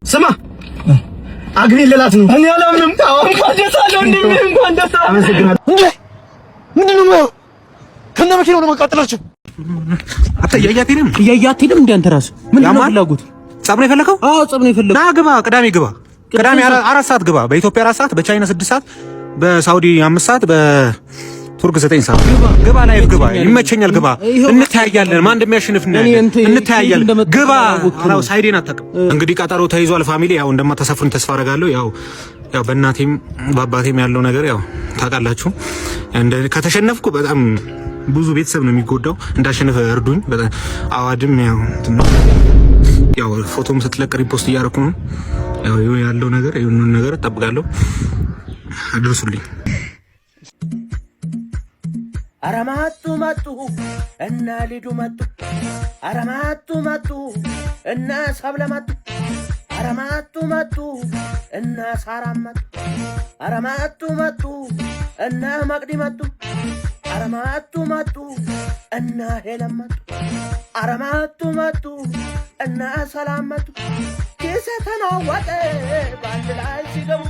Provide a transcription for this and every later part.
ስማ አግሪ ልላት ነው። እኔ አላምንም። እንኳን ደስ አለው እንኳን ደስ አለው። አመሰግናለሁ። እንዴ ምንድነው ነው ከነ መኪናው ነው መቃጠላችሁ? አታያያቲንም እንዴ አንተ ራስ ምንድነው ፍላጎት? ጸብ ነው የፈለከው? አዎ ጸብ ነው የፈለከው። ና ግባ፣ ቅዳሜ ግባ። ቅዳሜ 4 ሰዓት ግባ። በኢትዮጵያ 4 ሰዓት፣ በቻይና 6 ሰዓት፣ በሳውዲ 5 ሰዓት፣ በቱርክ 9 ሰዓት ግባ። ላይፍ ግባ። ይመቸኛል። ግባ። እንተያያለን። ማን እንደሚያሸንፍ እንተያያለን። ግባ። አላው ሳይዴን አታውቅም። እንግዲህ ቀጠሮ ተይዟል። ፋሚሊ ያው እንደማታሳፍሩኝ ተስፋ አደርጋለሁ። ያው በእናቴም በአባቴም ያለው ነገር ያው ታውቃላችሁ። ከተሸነፍኩ በጣም ብዙ ቤተሰብ ነው የሚጎዳው። እንዳሸነፈ እርዱኝ። በጣም አዋድም ያው ፎቶም ስትለቅ ሪፖስት እያደረኩ ነው። ያው ያለው ነገር የሆነ ነገር እጠብቃለሁ። አድርሱልኝ። አረማቱ መጡ እና ሊዱ መጡ። አረማቱ መጡ እና ሰብለ መጡ። አረማቱ መጡ እና ሳራ መጡ። አረማቱ መጡ እና መቅዲ መጡ። አረማቱ መጡ እና ሄለን መጡ። አረማቱ መጡ እና ሰላም መጡ። ኪሴ ተናወጠ በአንድ ላይ ሲገቡ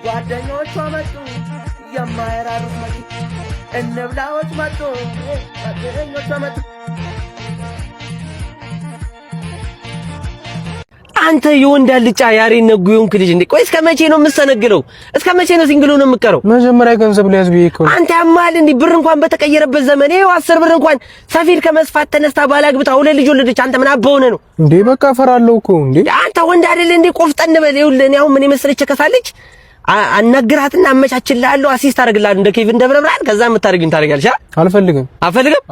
ጓደኞቿ መጡ የማይራሩት መጡ። እንብላዎች መጡ ጓደኞቿ መጡ። አንተ የወንድ አልጫ ያሬን ነጉ የሆንክ ልጅ እንዴ! ቆይ እስከ መቼ ነው የምሰነግለው? እስከ መቼ ነው ሲንግል ነው የምቀረው? መጀመሪያ ገንዘብ ሊያዝ ብዬ እኮ አንተ ያማል እንዴ! ብር እንኳን በተቀየረበት ዘመን ይኸው 10 ብር እንኳን ሰፊር ከመስፋት ተነስታ ባላግብታ ሁለት ልጅ ወለደች። አንተ ምን አባው ነው እንዴ? በቃ ፈራለሁ እኮ እንዴ! አንተ ወንድ አይደል እንዴ? ቆፍጠን በል። ይኸውልህ እኔ አሁን ምን የመሰለች ከሳለች አናግራትና አመቻችልሃለሁ፣ አሲስት አደርግልሃለሁ እንደ ኬቪን ደብረ ብርሃን። ከዛ የምታደርጊኝ ታደርጊያለሽ። አልፈልግም።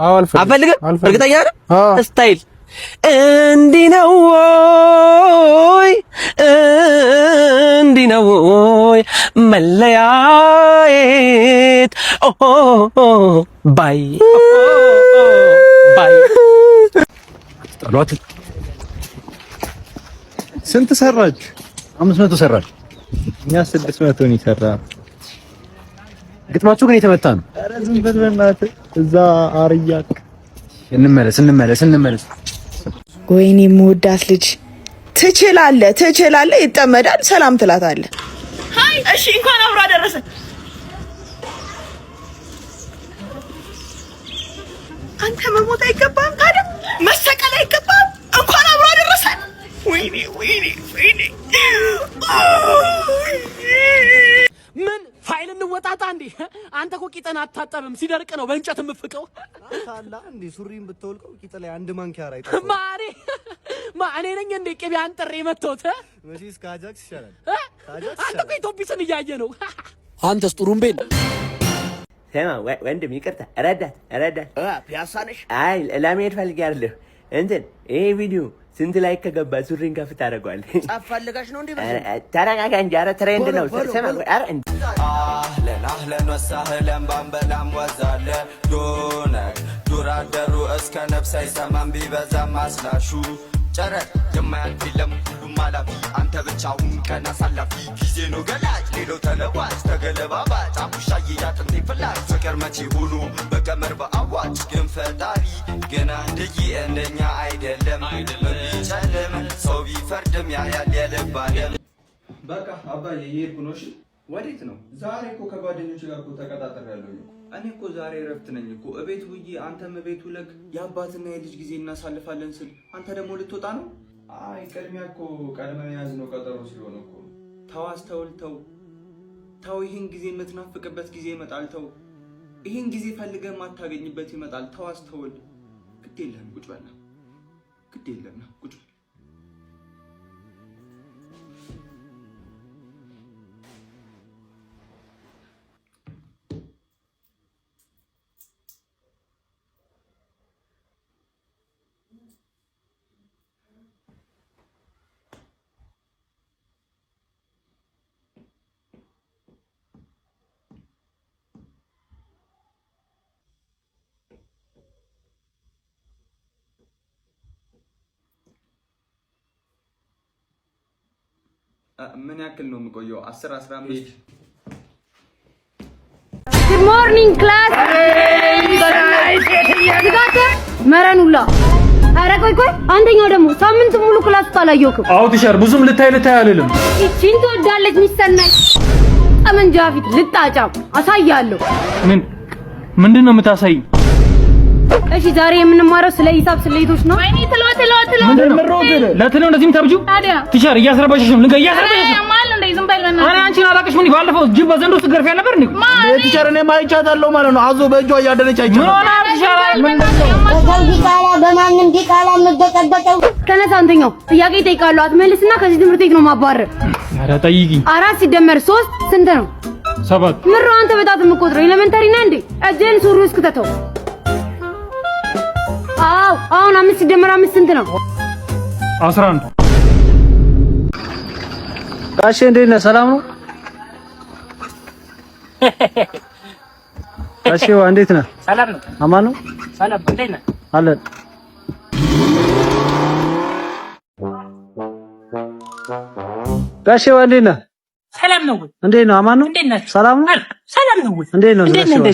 አዎ አልፈልግም። እርግጠኛ ነህ? ስታይል እንዲህ ነው ወይ? እንዲህ ነው ወይ መለያየት? ባይ ጠሏት። ስንት ሰራች? 500 ሰራች። እኛ 600 ነው ይሰራ። ግጥማችሁ ግን የተመታ ነው። ኧረ ዝም በል በእናትህ። እዛ አርያቅ እንመለስ። ወይኔ የምወዳት ልጅ ትችላለህ። ይጠመዳል። ሰላም ትላታለህ። ሃይ እሺ፣ እንኳን አብሮ አደረሰ። አንተ መሞት አይገባም ታዲያ፣ መሰቀል አይገባም። እንኳን አብሮ አደረሰ። ወይኔ ምን ፋይል እንወጣጣ እንዴ? አንተ እኮ ቂጠን አታጠብም፣ ሲደርቅ ነው በእንጨት የምፍቀው። ታላ እንዴ ሱሪን ብትወልቀው ቂጥ ላይ አንድ ማንኪያ ራይ እኔ ነኝ እንዴ ቅቤ አንጥሬ መተውት? መቼስ ካጃክስ ይሻላል። አንተ እኮ ኢትዮጲስን እያየ ነው። አንተስ ጥሩምቤን ሰማ ወንድም ይቅርታ፣ ረዳት ፒያሳ ነሽ? አይ ለመሄድ ፈልጌያለሁ። እንትን ይሄ ቪዲዮ ስንት ላይ ከገባ ሱሪን ከፍ ታደርገዋለህ? ጻፍ ፈልጋሽ ነው እንዴ? ተረጋጋ እንጂ። ኧረ ትሬንድ ነው። ሰማ ኧረ አህለን ወሳህለን ባንበላም ወዛለ ዶነክ ዱር አደሩ እስከ ነፍስ አይሰማም ቢበዛም አስላሹ ጨረር የማያልፍ የለም ሁሉም አላፊ አንተ ብቻውን ቀን አሳላፊ ጊዜ ነው ገላጭ ሌላው ተለዋጭ ተገለባባጭ አቡሻዬ ያጥንቴ ፍላጭ ፍቅር መቼ ሆኖ በቀመር በአዋጭ ግን ፈጣሪ ገና እንደኛ አይደለም ቢጨልም ሰው ቢፈርድም ያያል የልባለም። በቃ አባዬ እየሄድኩ ነው። እሺ ወዴት ነው? ዛሬ እኮ ከጓደኞች ጋር እኮ ተቀጣጥሬያለሁ። እኔ እኮ ዛሬ እረፍት ነኝ እኮ እቤት ውዬ አንተም እቤት ውለቅ የአባትና የልጅ ጊዜ እናሳልፋለን ስል አንተ ደግሞ ልትወጣ ነው? አይ ቅድሚያ እኮ ቀድመን የያዝነው ቀጠሮ ስለሆነ እኮ። ተው አስተውል፣ ተው ይህን ጊዜ የምትናፍቅበት ጊዜ ይመጣል። ተው ይህን ጊዜ ፈልገህ የማታገኝበት ይመጣል። ተው አስተውል። ግድ የለህም ቁጭ በልና ግድ የለህም ቁጭ በል። ምን ያክል ነው የምቆየው? 10 15 Good morning class. መረኑላ ኧረ ቆይ አንደኛው ደግሞ ሳምንት ሙሉ ክላስ ታላየውክም። አዎ ቲቸር ብዙም ልታይ አልልም። እቺን ትወዳለች ሚሰናይ ጠመንጃ ፊት ልጣጫም አሳያለሁ። ምንድነው የምታሳይኝ? እሺ ዛሬ የምንማረው ስለ ሂሳብ ስሌቶች ነው። ወይኔ ትለው ለትለው እንደዚህም ታብጁ ቲቸር እያስረባሽሽ ነው። እያስረባሽሽ ማል እንደ ዝም በል በእናትህ። እኔ አንቺን አላቅሽ ምን ባለፈው ጅብ በዘንዶ ስትገርፊ ነበር እንዴ? ቲቸር እኔ ማይቻታለሁ ማለት ነው። አዞ በእጇ እያደረች አይቻለሁ። ምን ሆነ ቲቸር? በማንም ዲቃላ የምትበጠበጠው ተነሳ። አንተኛው ጥያቄ እጠይቃለሁ አትመልስና ከዚህ ትምህርት ቤት ነው ማባረር። ኧረ ጠይቂኝ። 4 ሲደመር 3 ስንት ነው? 7 ምሮ አንተ በጣት የምትቆጥረው ኤሌመንተሪ ነህ እንዴ? እጄን ሱሪ ውስጥ ከተተው። አዎ አሁን 5 ሲደመር 5 ስንት ነው? 11 ጋሼ እንዴት ነህ? ሰላም ነው ጋሼ? እንዴት ነህ? ሰላም ነው። አማን ነው? ሰላም እንዴት ነህ? አለን። ጋሼ እንዴት ነህ? ሰላም ነው። እንዴት ነው? አማን ነው? ሰላም ነው? ሰላም ነው። እንዴት ነው?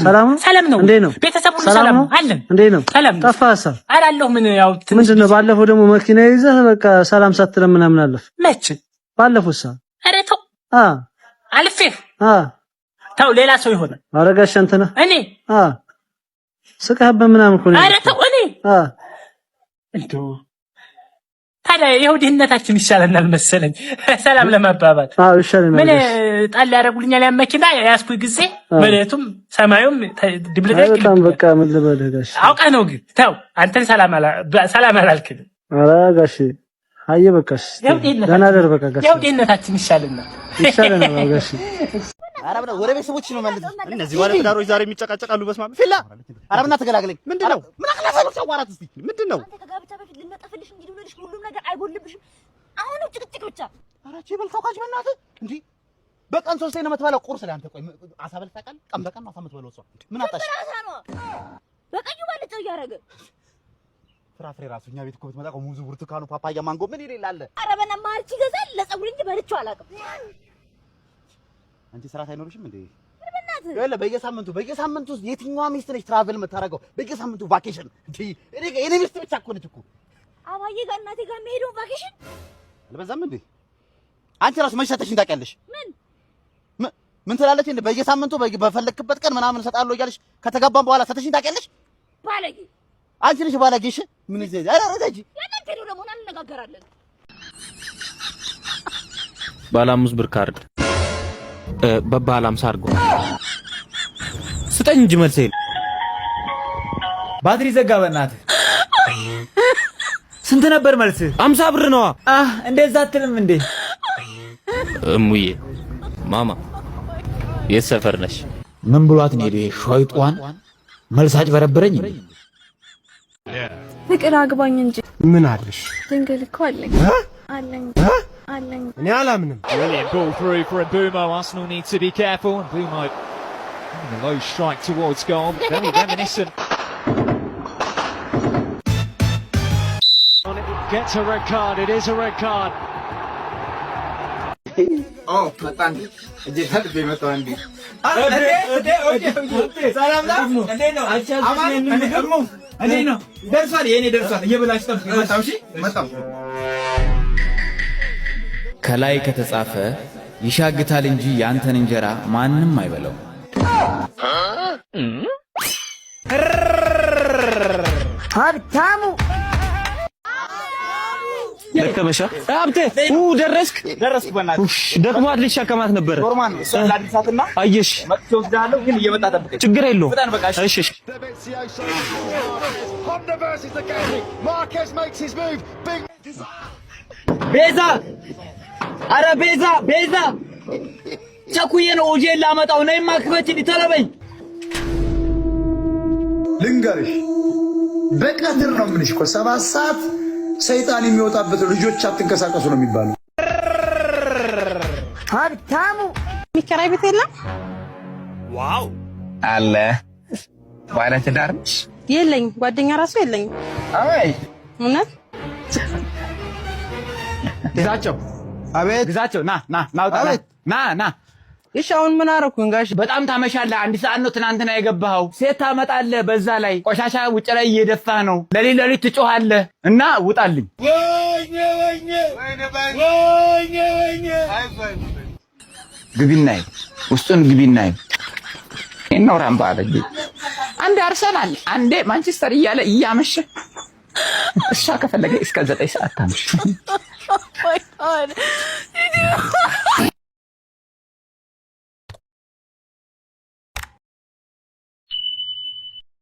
ሰላም ነው? ሰላም ነው። እንዴት ነው? ቤተሰቡ ሰላም ነው አለን። እንዴት ነው? ሰላም ነው። ጠፋህ? አላለሁ ምን ያው ምንድን ነው? ባለፈው ደግሞ መኪና ይዘህ በቃ ሰላም ሳትለን ምናምን አለፍ። መች ባለፈው ኧረ ተው አልፌህ ተው ሌላ ሰው ይሆናል። ኧረ ጋሼ አንተ ነህ? እኔ ስቀህበት ምናምን እኮ ነው። ኧረ ተው እኔ እንደው ታዲያ ይኸው ድህነታችን ይሻለናል መሰለኝ ሰላም ለማባባል። ይሻለናል። ምን ጣል ያደርጉልኛል ያን መኪና ያስኩኝ ጊዜ መሬቱም ሰማዩም ድብልቅልቅ። በጣም በቃ ምን ልበልህ ጋሼ አውቀህ ነው ግን ተው አንተን ሰላም አላልክልም። ኧረ ጋሼ አየህ በቃሽ ደህና ደር በቃ ጋሼ ይኸው ድህነታችን ይሻለናል ጋሼ። ኧረ ብለህ ወደ ቤተሰቦች ነው ማለት እነዚህ ባለ ትዳሮች ዛሬ የሚጨቃጨቃሉ። በስመ አብ ፊላ ኧረ በእናትህ ተገላግለኝ። ምንድን ነው ምን አክላሰሉ ተዋራት እስቲ ምንድን ነው ከጋብቻ በፊት ልንጠፍልሽ እንጂ ልብልሽ ሁሉም ነገር አይጎልብሽም። አሁንም ጭቅጭቅ ብቻ። ኧረ እቺ በልተው ካጅ በእናትህ እንዴ በቀን 3 ነው የምትበላው ቁርስ ላይ አንተ። ቆይ አሳ በልተህ ታውቃለህ? ቀን በቀን ነው አሳ የምትበላው እሷ። ምን አጣሽ? በቀዩ ባልጨው እያደረገ ፍራፍሬ ራሱ እኛ ቤት እኮ ብትመጣ ሙዙ፣ ብርቱካኑ፣ ፓፓያ፣ ማንጎ ምን ይላል? ኧረ በእናትህ ማርቺ ይገዛል ለፀጉር እንጂ በልቼው አላውቅም። አንቺ ስራ አይኖርሽም እንዴ? ያለ በየሳምንቱ የትኛዋ ሚስት ነች ትራቨል የምታደርገው? በየሳምንቱ ቫኬሽን እንዴ? እኔ ሚስት ብቻ እኮ ነች እኮ አባዬ ጋር እናቴ ጋር የሚሄደው ቫኬሽን አልበዛም እንዴ? አንቺ ራሱ መች ሰተሽኝ ታውቂያለሽ? ምን ትላለች እንዴ? በየሳምንቱ በፈለክበት ቀን ምናምን እሰጣለሁ እያለሽ ከተጋባን በኋላ ሰተሽኝ ታውቂያለሽ? ባለጌ አንቺ ነሽ ባለጌ። እሺ ምን ይዘይ አረ ረጂ ያንተ ነው ደግሞ እንነጋገራለን። ባለ 5 ብር ካርድ በባለ 50 አድርጎ ስጠኝ እንጂ መልሴ ባትሪ ዘጋ። በእናትህ ስንት ነበር መልስህ? 50 ብር ነዋ። እንደዛ አትልም እንዴ? እሙዬ ማማ የት ሰፈር ነሽ? ምን ብሏት ነው ሸይጧን መልስ አጭበረበረኝ። ፍቅር አግባኝ እንጂ ምን አለሽ? ድንግል እኮ አለኝ አለኝ አለኝ። እኔ አላምንም። Brilliant ball through for Mbeumo. Arsenal need to be careful. Mbeumo a low strike towards goal. Very reminiscent. Gets a red card. It is a red card. Oh, matan. Eje hal be matan di. ሰላም ነው እንዴ ነው? አቻችሁ እንዴ ነው? ደርሷል። የኔ ደርሷል። እየበላሽ ጠብቅ። መጣው። እሺ መጣው። ከላይ ከተጻፈ ይሻግታል እንጂ ያንተን እንጀራ ማንም አይበላው። ሀብታሙ ደከመሻ ሀብቴ ደረስክ? በእናትህ ደክሟት ልትሸከማት ነበር። ኖርማል ነው። እሷን ላድርሳትና አየሽ መጥቼ ወስዳለሁ፣ ግን እየመጣ ጠብቀኝ። ችግር የለውም። ፍጠን በቃ። እሺ እሺ ቤዛ አረ ቤዛ ቸኩዬ ነው ኦጄን ላመጣው። ነይማ ክፈችልኝ ቶሎ በይ። ልንገርሽ በቀትር ነው የምልሽ እኮ 7 ሰዓት ሰይጣን የሚወጣበት ልጆች አትንቀሳቀሱ ነው የሚባለው። ሀብታሙ የሚከራይ ቤት የለም? ዋው አለ ባለ ትዳር የለኝም። ጓደኛ ራሱ የለኝም። አይ እውነት ግዛቸው። አቤት ግዛቸው። ና ውጣ። ና እሺ አሁን ምን አደረኩኝ ጋሽ? በጣም ታመሻለህ። 1 ሰዓት ነው ትናንትና የገባኸው። ሴት ታመጣለህ፣ በዛ ላይ ቆሻሻ ውጭ ላይ እየደፋህ ነው። ለሊት ትጮኻለህ እና ውጣልኝ። ግቢናይ ውስጡን ግቢናይ ነው ራምባ አለኝ። አንዴ አርሰናል አንዴ ማንቸስተር እያለ እያመሸ እሷ ከፈለገ እስከ 9 ሰዓት ታምሽ።